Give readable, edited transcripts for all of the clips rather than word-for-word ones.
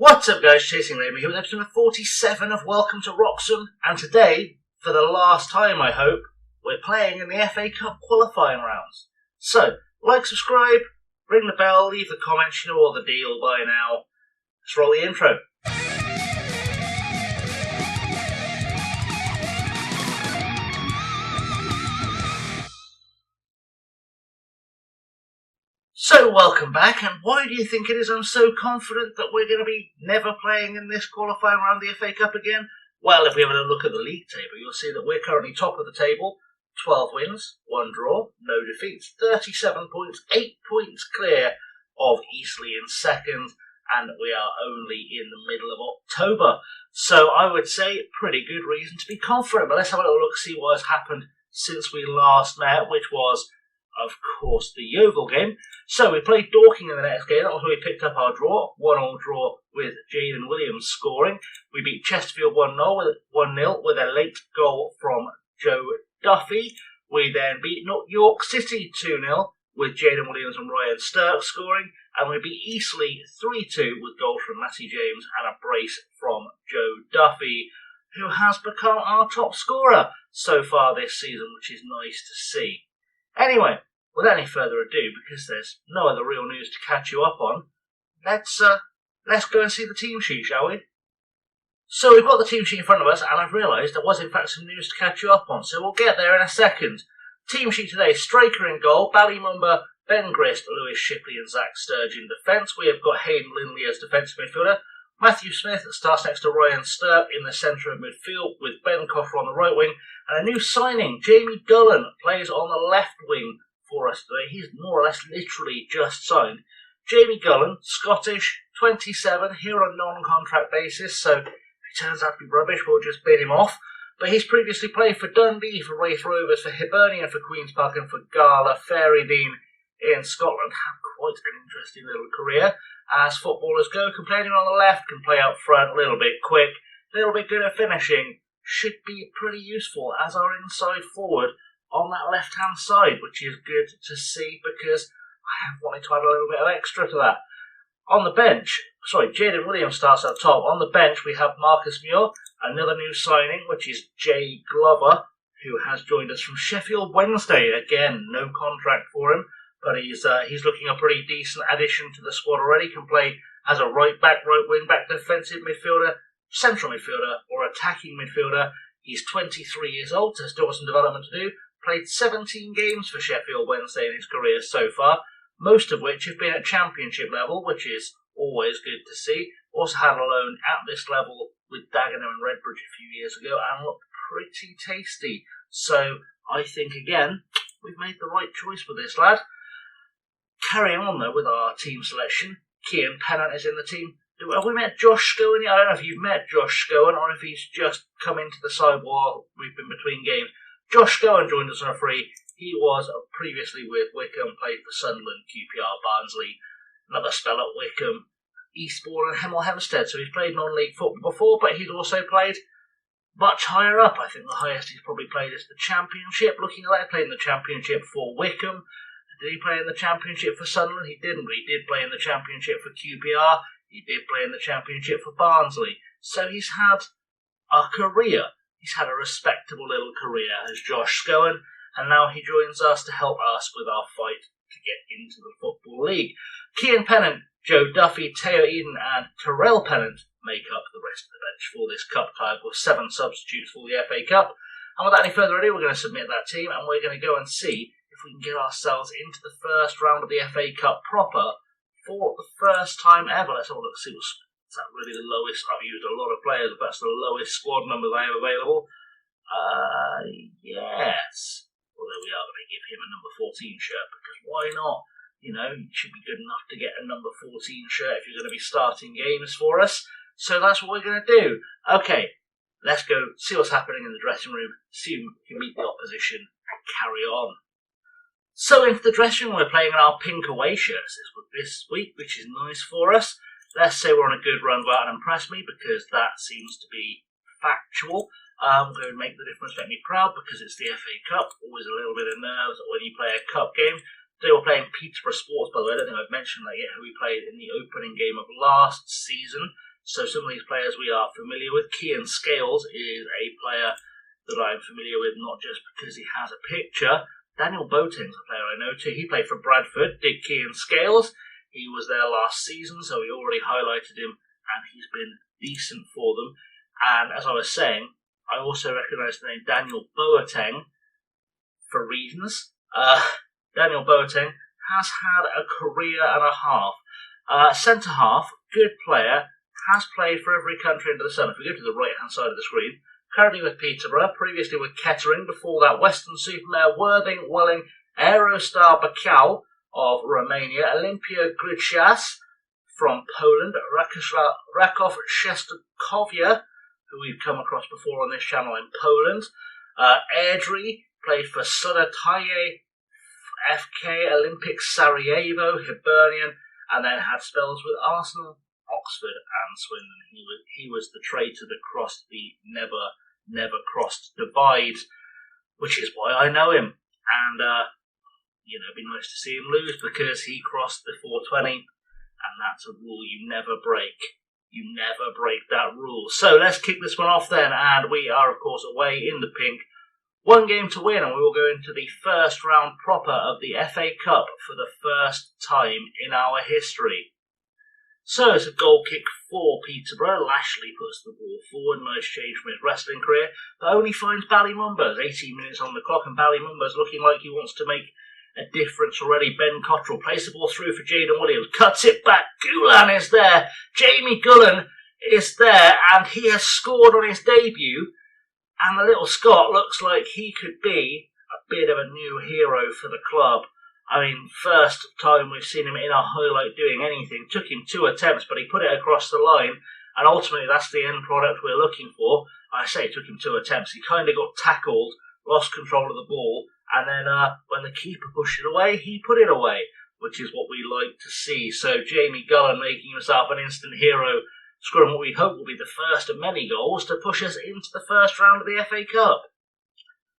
What's up guys, Chasing Raymond here with episode 47 of Welcome to Wroxham, and today, for the last time I hope, we're playing in the FA Cup Qualifying rounds. So, like, subscribe, ring the bell, leave the comments, you know all the deal by now. Let's roll the intro. So welcome back, and why do you think it is I'm so confident that we're going to be never playing in this qualifying round of the FA Cup again? Well, if we have a look at the league table, you'll see that we're currently top of the table, 12 wins, 1 draw, no defeats, 37 points, 8 points clear of Eastleigh in second, and we are only in the middle of October. So I would say pretty good reason to be confident, but let's have a little look, see what has happened since we last met, which was, of course, the Yeovil game. So we played Dorking in the next game. That was where we picked up our draw. 1-1 draw with Jaden Williams scoring. We beat Chesterfield 1-0 with a late goal from Joe Duffy. We then beat York City 2-0 with Jaden Williams and Ryan Sturck scoring. And we beat Eastleigh 3-2 with goals from Matty James and a brace from Joe Duffy, who has become our top scorer so far this season, which is nice to see. Anyway, without any further ado, because there's no other real news to catch you up on, let's go and see the team sheet, shall we? So we've got the team sheet in front of us, and I've realised there was in fact some news to catch you up on, so we'll get there in a second. Team sheet today: striker in goal, Ballymumba, Ben Grist, Lewis Shipley and Zach Sturge in defence. We have got Hayden Lindley as defensive midfielder. Matthew Smith starts next to Ryan Sturck in the centre of midfield with Ben Cotter on the right wing. And a new signing, Jamie Gullen, plays on the left wing for us today. He's more or less literally just signed. Jamie Gullen, Scottish, 27, here on a non-contract basis, so if he turns out to be rubbish, we'll just bid him off. But he's previously played for Dundee, for Raith Rovers, for Hibernian, for Queen's Park and for Gala Ferrydean in Scotland. Had quite an interesting little career as footballers go. Can play on the left, can play up front, a little bit quick, a little bit good at finishing. Should be pretty useful as our inside forward on that left-hand side, which is good to see because I have wanted to add a little bit of extra to that. On the bench, Jaden Williams starts up top. On the bench, we have Marcus Muir, another new signing, which is Jay Glover, who has joined us from Sheffield Wednesday. Again, no contract for him, but he's looking a pretty decent addition to the squad already. Can play as a right back, right wing back, defensive midfielder, central midfielder or attacking midfielder. He's 23 years old, so still got some development to do. Played 17 games for Sheffield Wednesday in his career so far, most of which have been at championship level, which is always good to see. Also had a loan at this level with Dagenham and Redbridge a few years ago and looked pretty tasty. So I think, again, we've made the right choice with this lad. Carrying on, though, with our team selection, Cian Pennant is in the team. Have we met Josh Scowen? I don't know if you've met Josh Scowen or if he's just come into the side while we've been between games. Josh Scowen joined us on a free. He was previously with Wycombe, played for Sunderland, QPR, Barnsley, another spell at Wycombe, Eastbourne and Hemel Hempstead. So he's played non-league football before, but he's also played much higher up. I think the highest he's probably played is the Championship. Looking at that, he played in the Championship for Wycombe. Did he play in the Championship for Sunderland? He didn't, but he did play in the Championship for QPR. He did play in the Championship for Barnsley. So he's had a career. He's had a respectable little career as Josh Scowen, and now he joins us to help us with our fight to get into the Football League. Cian Pennant, Joe Duffy, Teo Eden and Terrell Pennant make up the rest of the bench for this cup tie with 7 substitutes for the FA Cup. And without any further ado, we're going to submit that team and we're going to go and see if we can get ourselves into the first round of the FA Cup proper for the first time ever. Let's have a look, see what's that really the lowest. I've used a lot of players, but that's the lowest squad number they have available. Yes. Although we are going to give him a number 14 shirt, because why not? You know, you should be good enough to get a number 14 shirt if you're going to be starting games for us. So that's what we're going to do. Okay, let's go see what's happening in the dressing room, see if we can meet the opposition and carry on. So into the dressing room, we're playing in our pink away shirts this week, which is nice for us. Let's say we're on a good run, go out and impress me, because that seems to be factual. I'm going to make the difference, make me proud, because it's the FA Cup. Always a little bit of nerves when you play a cup game. Today we're playing Peterborough Sports, by the way. I don't think I've mentioned that yet, who we played in the opening game of last season. So some of these players we are familiar with. Kean Scales is a player that I'm familiar with, not just because he has a picture. Daniel Boateng's a player I know too. He played for Bradford, did Kean Scales. He was there last season, so we already highlighted him, and he's been decent for them. And as I was saying, I also recognise the name Daniel Boateng for reasons. Daniel Boateng has had a career and a half. Centre half, good player, has played for every country under the sun. If we go to the right-hand side of the screen, currently with Peterborough, previously with Kettering, before that Western-Supermare, Worthing, Welling, Aerostar Bacau of Romania, Olympia Grycias from Poland, Raków Częstochowa, who we've come across before on this channel in Poland, Airdrie, played for Sudatai FK, Olympic Sarajevo, Hibernian, and then had spells with Arsenal, Oxford and Swindon. He was the traitor that crossed the never crossed divide, which is why I know him. And it'd be nice to see him lose because he crossed the 420, and that's a rule you never break. You never break that rule. So let's kick this one off then, and we are of course away in the pink. One game to win, and we will go into the first round proper of the FA Cup for the first time in our history. So it's a goal kick for Peterborough. Lashley puts the ball forward. Nice change from his wrestling career, but only finds Ballymumbers. 18 minutes on the clock, and Ballymumbers looking like he wants to make a difference already. Ben Cottrell plays the ball through for Jaden Williams. Cuts it back. Gulan is there. Jamie Gullan is there, and he has scored on his debut. And the little Scot looks like he could be a bit of a new hero for the club. I mean, first time we've seen him in a highlight doing anything. Took him 2 attempts, but he put it across the line. And ultimately, that's the end product we're looking for. I say it took him 2 attempts. He kind of got tackled, lost control of the ball. And then when the keeper pushed it away, he put it away, which is what we like to see. So Jamie Gullan making himself an instant hero, scoring what we hope will be the first of many goals to push us into the first round of the FA Cup.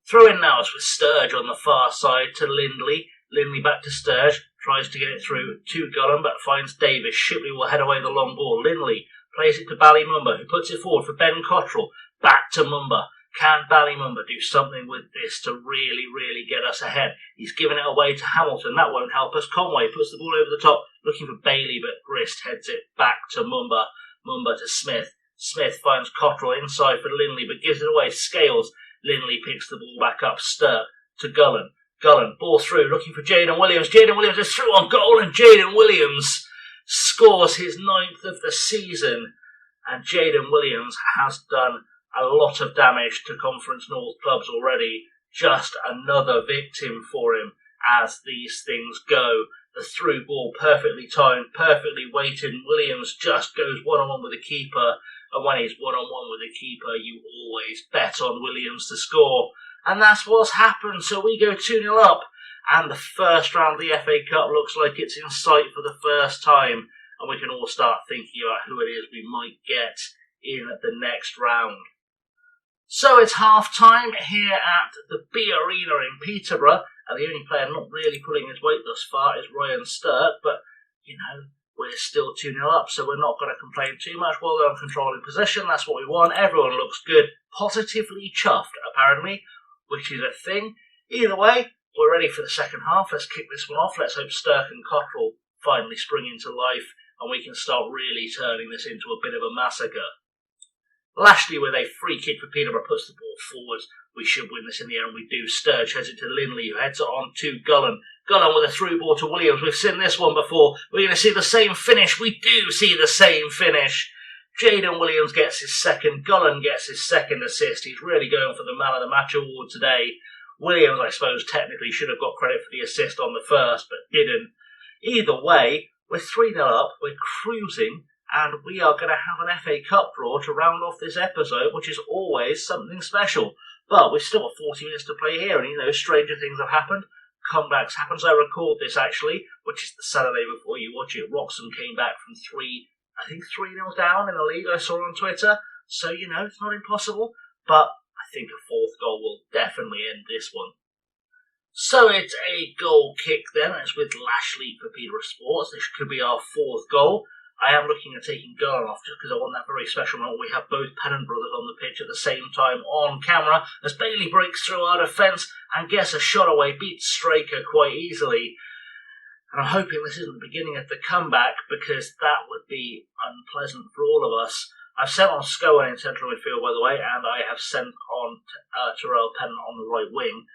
Throw in now is with Sturge on the far side to Lindley. Lindley back to Sturge, tries to get it through to Gullan, but finds Davis. Shipley will head away the long ball. Lindley plays it to Ballymumba, who puts it forward for Ben Cottrell. Back to Mumba. Can Ballymumba do something with this to really get us ahead? He's given it away to Hamilton. That won't help us. Conway puts the ball over the top, looking for Bailey, but Grist heads it back to Mumba. Mumba to Smith. Smith finds Cottrell inside for Lindley, but gives it away. Scales. Lindley picks the ball back up. Sturp to Gullan. Gullan, ball through, looking for Jaden Williams. Jaden Williams is through on goal, and Jaden Williams scores his 9th of the season. And Jaden Williams has done a lot of damage to Conference North clubs already. Just another victim for him as these things go. The through ball perfectly timed, perfectly weighted. Williams just goes one-on-one with the keeper. And when he's one-on-one with the keeper, you always bet on Williams to score. And that's what's happened. So we go 2-0 up. And the first round of the FA Cup looks like it's in sight for the first time. And we can all start thinking about who it is we might get in the next round. So it's half-time here at the B Arena in Peterborough. And the only player not really pulling his weight thus far is Ryan Sturck. But, we're still 2-0 up, so we're not going to complain too much. Well done controlling possession. That's what we want. Everyone looks good. Positively chuffed, apparently, which is a thing. Either way, we're ready for the second half. Let's kick this one off. Let's hope Sturck and Cottrell finally spring into life, and we can start really turning this into a bit of a massacre. Lashley with a free kick for Peterborough puts the ball forward. We should win this in the air, and we do. Sturge heads it to Lindley, who heads it on to Gullan. Gullan with a through ball to Williams. We've seen this one before. We're going to see the same finish. We do see the same finish. Jaden Williams gets his second. Gullan gets his second assist. He's really going for the Man of the Match award today. Williams, I suppose, technically should have got credit for the assist on the first, but didn't. Either way, we're 3-0 up. We're cruising. And we are going to have an FA Cup draw to round off this episode, which is always something special. But we've still got 40 minutes to play here, and stranger things have happened. Comebacks happen. So I record this actually, which is the Saturday before you watch it. Wroxham came back from 3-0 down in the league, I saw on Twitter. So, it's not impossible. But I think a fourth goal will definitely end this one. So it's a goal kick then. It's with Lashley for Peterborough Sports. This could be our fourth goal. I am looking at taking Garland off just because I want that very special moment. We have both Pennant brothers on the pitch at the same time on camera as Bailey breaks through our defence and gets a shot away, beats Straker quite easily. And I'm hoping this isn't the beginning of the comeback because that would be unpleasant for all of us. I've sent on Scowen in central midfield, by the way, and I have sent on Terrell Pennant on the right wing.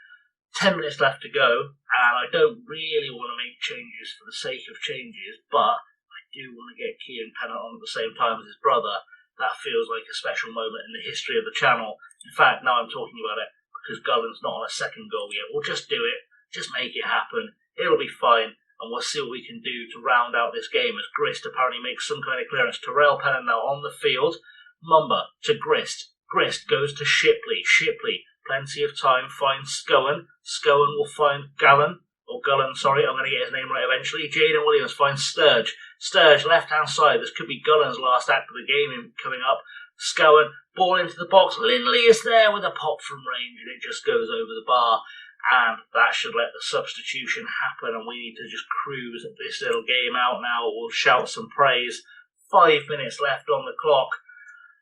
10 minutes left to go, and I don't really want to make changes for the sake of changes, but I do want to get Kean Pennant on at the same time as his brother. That feels like a special moment in the history of the channel. In fact, now I'm talking about it because Gullen's not on a second goal yet. We'll just do it, just make it happen. It'll be fine. And we'll see what we can do to round out this game as Grist apparently makes some kind of clearance. Terrell Pennant now on the field. Mumba to Grist. Grist goes to Shipley. Shipley, plenty of time, finds Scowen. Scowen will find Gullen. I'm going to get his name right eventually. Jaden Williams finds Sturge. Sturge, left-hand side. This could be Gullen's last act of the game coming up. Scowen, ball into the box. Lindley is there with a pop from range, and it just goes over the bar. And that should let the substitution happen, and we need to just cruise this little game out now. We'll shout some praise. 5 minutes left on the clock.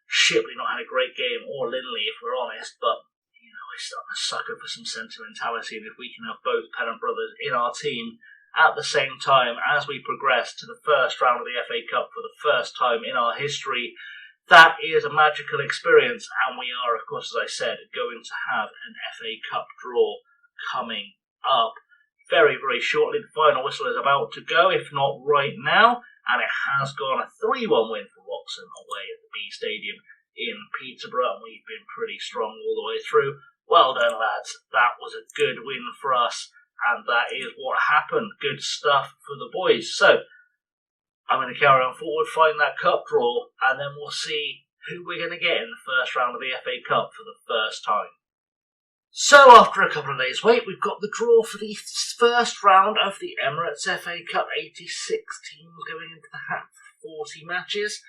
Shipley not had a great game, or Lindley if we're honest, but I start a sucker for some sentimentality, and if we can have both Pennant brothers in our team at the same time as we progress to the first round of the FA Cup for the first time in our history, that is a magical experience, and we are, of course, as I said, going to have an FA Cup draw coming up very, very shortly. The final whistle is about to go, if not right now, and it has gone a 3-1 win for Wroxham away at the B Stadium in Peterborough, and we've been pretty strong all the way through. Well done, lads. That was a good win for us, and that is what happened. Good stuff for the boys. So, I'm going to carry on forward, find that cup draw, and then we'll see who we're going to get in the first round of the FA Cup for the first time. So after a couple of days' wait, we've got the draw for the first round of the Emirates FA Cup. 86 teams going into the hat for 40 matches.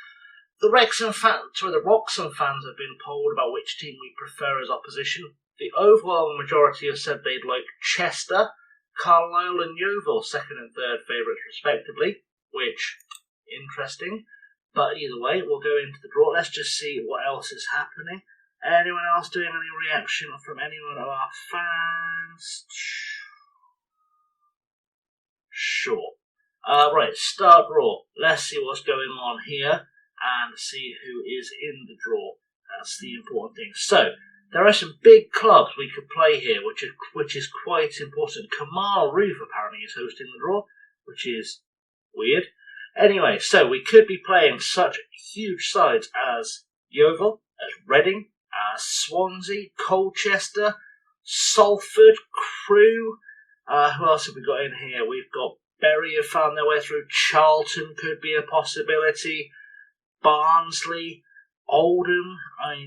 The Wroxham fans have been polled about which team we prefer as opposition. The overwhelming majority have said they'd like Chester, Carlisle and Yeovil, second and third favourites respectively, which, interesting. But either way, we'll go into the draw. Let's just see what else is happening. Anyone else doing any reaction from anyone of our fans? Sure. Right, start draw. Let's see what's going on here and see who is in the draw. That's the important thing. So, there are some big clubs we could play here, which is quite important. Kamal Roof apparently is hosting the draw, which is weird. Anyway, so we could be playing such huge sides as Yeovil, as Reading, Swansea, Colchester, Salford, Crewe. Who else have we got in here? We've got Bury have found their way through. Charlton could be a possibility. Barnsley, Oldham. I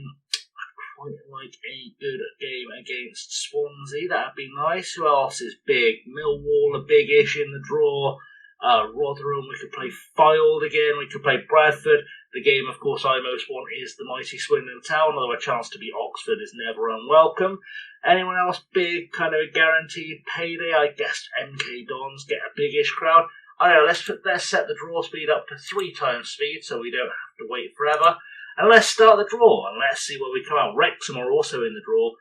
quite like a good game against Swansea. That'd be nice. Who else is big? Millwall are big-ish in the draw. Rotherham, we could play Fylde again. We could play Bradford. The game, of course, I most want is the mighty Swindon Town, although a chance to beat Oxford is never unwelcome. Anyone else big, kind of a guaranteed payday? I guess MK Dons get a biggish crowd. I don't know, let's set the draw speed up to 3 times speed so we don't have to wait forever. And let's start the draw, and let's see where we come out. Wrexham are also in the draw,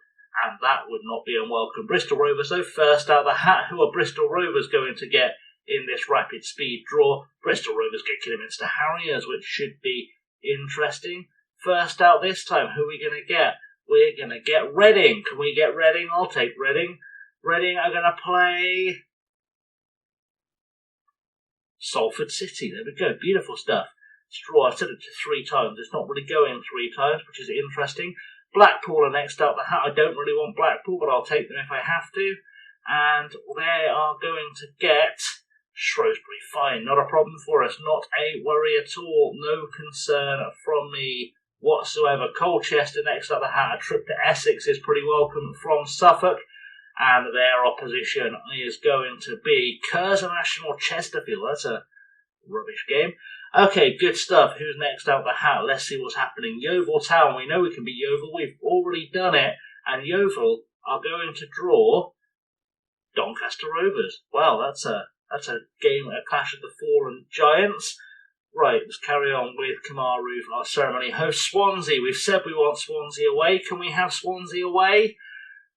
and that would not be unwelcome. Bristol Rovers, though, first out the hat. Who are Bristol Rovers going to get in this rapid speed draw? Bristol Rovers get Kidderminster Harriers, which should be interesting. First out this time, who are we going to get? We're going to get Reading. Can we get Reading? I'll take Reading. Reading are going to play Salford City. There we go. Beautiful stuff. Straw, I've said it to 3 times. It's not really going 3 times, which is interesting. Blackpool are next out the hat. I don't really want Blackpool, but I'll take them if I have to. And they are going to get Shrewsbury. Fine, not a problem for us. Not a worry at all. No concern from me whatsoever. Colchester next out the hat. A trip to Essex is pretty welcome from Suffolk. And their opposition is going to be Curzon National Chesterfield. That's a rubbish game. Okay, good stuff. Who's next out the hat? Let's see what's happening. Yeovil Town. We know we can beat Yeovil. We've already done it. And Yeovil are going to draw Doncaster Rovers. Well, that's a game, a clash of the fallen giants. Right, let's carry on with Kamaru, our ceremony host. Swansea, we've said we want Swansea away. Can we have Swansea away?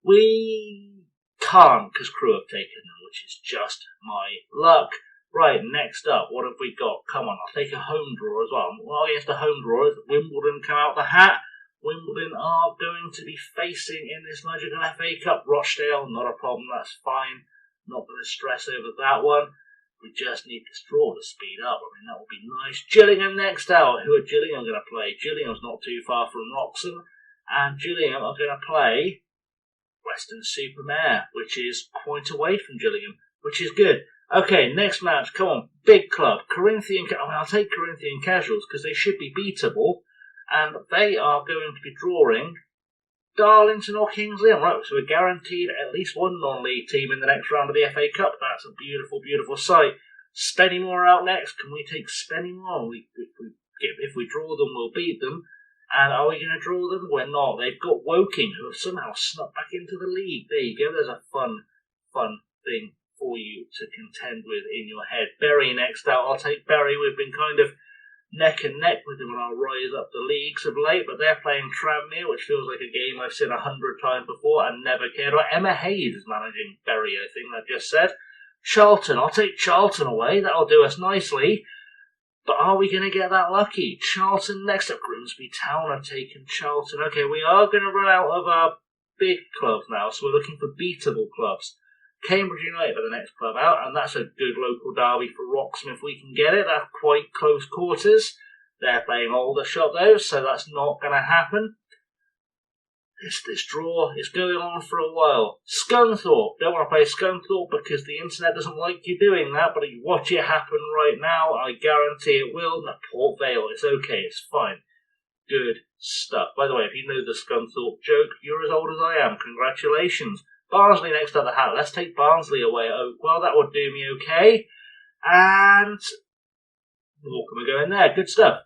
We can't, because Crew have taken them, which is just my luck. Right, next up, what have we got? Come on, I'll take a home draw as well. Well, against the home draw, Wimbledon come out the hat. Wimbledon are going to be facing in this magical FA Cup. Rochdale, not a problem, that's fine. Not going to stress over that one. We just need this draw to speed up. I mean, that would be nice. Gillingham next out. Who are Gillingham going to play? Gillingham's not too far from Wroxham. And Gillingham are going to play Weston-super-Mare, which is quite away from Gillingham, which is good. Okay, next match. Come on, big club. Corinthian. I'll take Corinthian Casuals because they should be beatable. And they are going to be drawing Darlington or Kings Lynn. Right, so we're guaranteed at least one non-league team in the next round of the FA Cup. That's a beautiful, beautiful sight. Spennymoor out next. Can we take Spennymoor? If we draw them, we'll beat them. And are we going to draw them? We're not. They've got Woking, who have somehow snuck back into the league. There you go. There's a fun thing for you to contend with in your head. Bury next out. I'll take Bury. We've been kind of neck and neck with them on our rise up the leagues of late, but they're playing Tranmere, which feels like a game I've seen 100 times before and never cared about. Emma Hayes is managing Bury, I think I just said. Charlton. I'll take Charlton away. That'll do us nicely. But are we going to get that lucky? Charlton next up. Grimsby Town have taken Charlton. Okay, we are going to run out of our big clubs now, so we're looking for beatable clubs. Cambridge United are the next club out, and that's a good local derby for Wroxham if we can get it. That's quite close quarters. They're playing Aldershot though, so that's not going to happen. This draw is going on for a while. Scunthorpe. Don't want to play Scunthorpe because the internet doesn't like you doing that, but you watch it happen right now. I guarantee it will. No, Port Vale, it's okay, it's fine. Good stuff. By the way, if you know the Scunthorpe joke, you're as old as I am. Congratulations. Barnsley next up the hat. Let's take Barnsley away at Oakwell. That would do me okay. And Morecambe are going there. Good stuff.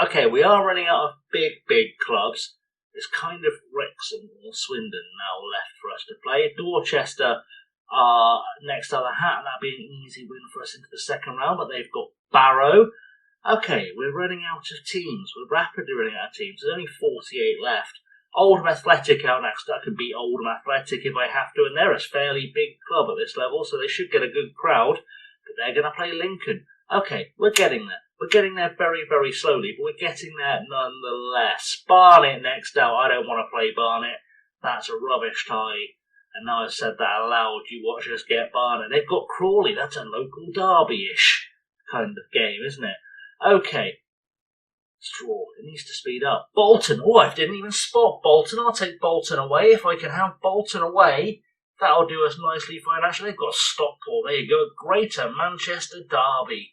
Okay, we are running out of big clubs. There's kind of Wrexham or Swindon now left for us to play. Dorchester are next up the hat, and that'll be an easy win for us into the second round, but they've got Barrow. Okay, we're running out of teams. We're rapidly running out of teams. There's only 48 left. Oldham Athletic out next. I can beat Oldham Athletic if I have to, and they're a fairly big club at this level, so they should get a good crowd, but they're going to play Lincoln. Okay, we're getting there. We're getting there very slowly, but we're getting there nonetheless. Barnet next out. I don't want to play Barnet. That's a rubbish tie. And now I've said that aloud, you watch us get Barnet. They've got Crawley. That's a local derby-ish kind of game, isn't it? Okay. Straw. It needs to speed up. Bolton. Oh, I didn't even spot Bolton. I'll take Bolton away. If I can have Bolton away, that'll do us nicely financially. They've got Stockport. There you go. Greater Manchester Derby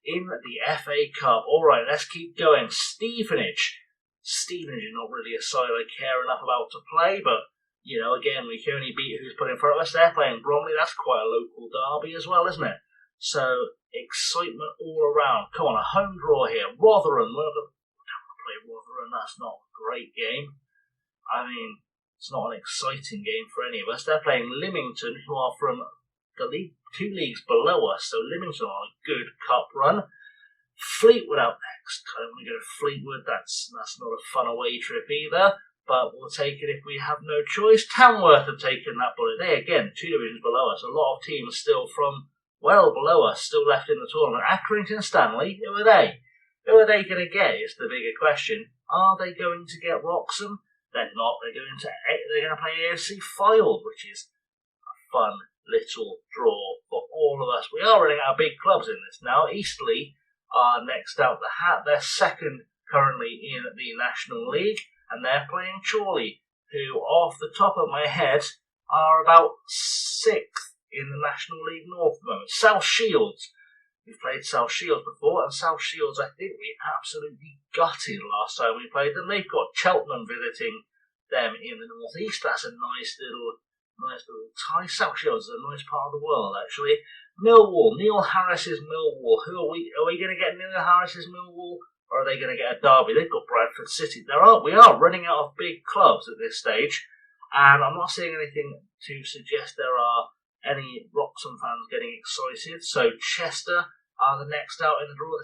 in the FA Cup. Alright, let's keep going. Stevenage. Stevenage is not really a side I care enough about to play, but, you know, again, we can only beat who's put in front of us. They're playing Bromley. That's quite a local derby as well, isn't it? So, excitement all around. Come on, a home draw here. Rotherham. I don't want to play Rotherham. That's not a great game. I mean, it's not an exciting game for any of us. They're playing Lymington, who are from the league, 2 leagues below us. So, Lymington are a good cup run. Fleetwood out next. I don't want to go to Fleetwood. That's not a fun away trip either. But we'll take it if we have no choice. Tamworth have taken that bullet. They, again, 2 divisions below us. A lot of teams still from well below us, still left in the tournament. Accrington Stanley, who are they? Who are they going to get is the bigger question. Are they going to get Wroxham? They're not. They're going to play AFC Fylde, which is a fun little draw for all of us. We are running out of big clubs in this now. Eastleigh are next out the hat. They're second currently in the National League, and they're playing Chorley, who, off the top of my head, are about 6th in the National League North at the moment. South Shields. We've played South Shields before, and South Shields, I think we absolutely gutted last time we played them. They've got Cheltenham visiting them in the North East. That's a nice little tie. South Shields is a nice part of the world, actually. Millwall. Neil Harris's Millwall. Are we going to get Neil Harris's Millwall, or are they going to get a derby? They've got Bradford City. We are running out of big clubs at this stage, and I'm not seeing anything to suggest there are any Wroxham fans getting excited. So Chester are the next out in the draw.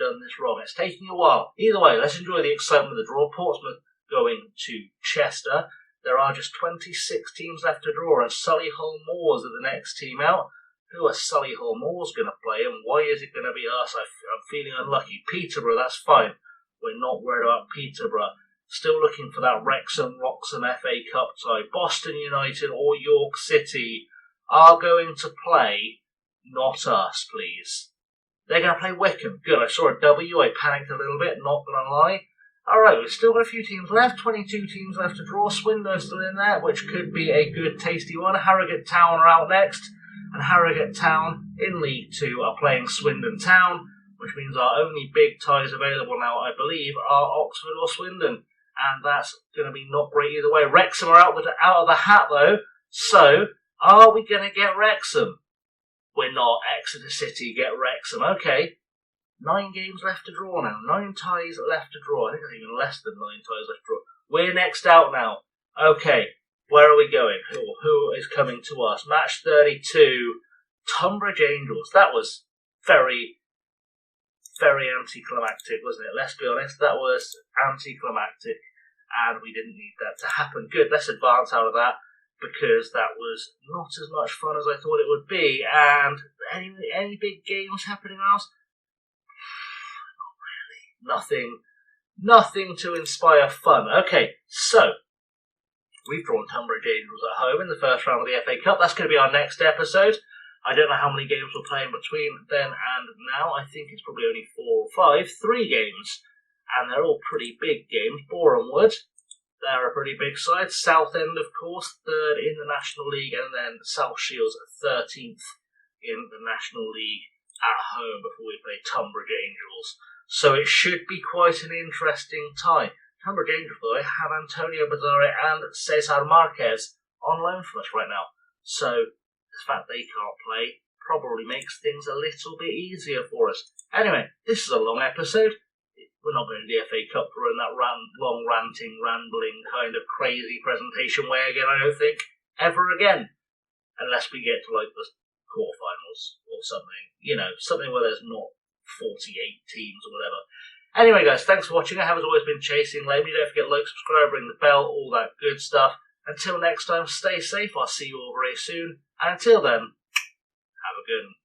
done this wrong. It's taking a while. Either way, let's enjoy the excitement of the draw. Portsmouth going to Chester. There are just 26 teams left to draw, and Solihull Moors are the next team out. Who are Solihull Moors going to play, and why is it going to be us? I'm feeling unlucky. Peterborough, that's fine. We're not worried about Peterborough. Still looking for that Wroxham FA Cup tie. Boston United or York City are going to play, not us, please. They're going to play Wycombe. Good, I saw a W. I panicked a little bit, not going to lie. Alright, we've still got a few teams left. 22 teams left to draw. Swindon's still in there, which could be a good, tasty one. Harrogate Town are out next. And Harrogate Town in League 2 are playing Swindon Town, which means our only big ties available now, I believe, are Oxford or Swindon. And that's going to be not great either way. Wrexham are out of the hat, though. So, are we going to get Wrexham? We're not. Exeter City get Wrexham. Okay. 9 games left to draw now. 9 ties left to draw. I think it's even less than 9 ties left to draw. We're next out now. Okay. Where are we going? Who is coming to us? Match 32. Tunbridge Angels. That was very, very anticlimactic, wasn't it? Let's be honest. That was anticlimactic. And we didn't need that to happen. Good. Let's advance out of that, because that was not as much fun as I thought it would be. And any big games happening else? Not really. Nothing to inspire fun. Okay, so we've drawn Tunbridge Angels at home in the first round of the FA Cup. That's going to be our next episode. I don't know how many games we'll play in between then and now. I think it's probably only 4 or 5. 3 games. And they're all pretty big games. Boreham Wood, they're a pretty big side. Southend, of course, 3rd in the National League. And then South Shields, 13th in the National League at home before we play Tunbridge Angels. So it should be quite an interesting tie. Tunbridge Angels, by the way, have Antonio Bazare and Cesar Marquez on loan from us right now. So the fact they can't play probably makes things a little bit easier for us. Anyway, this is a long episode. We're not going to the FA Cup in that long ranting, rambling kind of crazy presentation way again, I don't think. Ever again. Unless we get to like the quarterfinals or something. You know, something where there's not 48 teams or whatever. Anyway, guys, thanks for watching. I have, as always, been Chasing Lame. Don't forget to like, subscribe, ring the bell, all that good stuff. Until next time, stay safe. I'll see you all very soon. And until then, have a good one.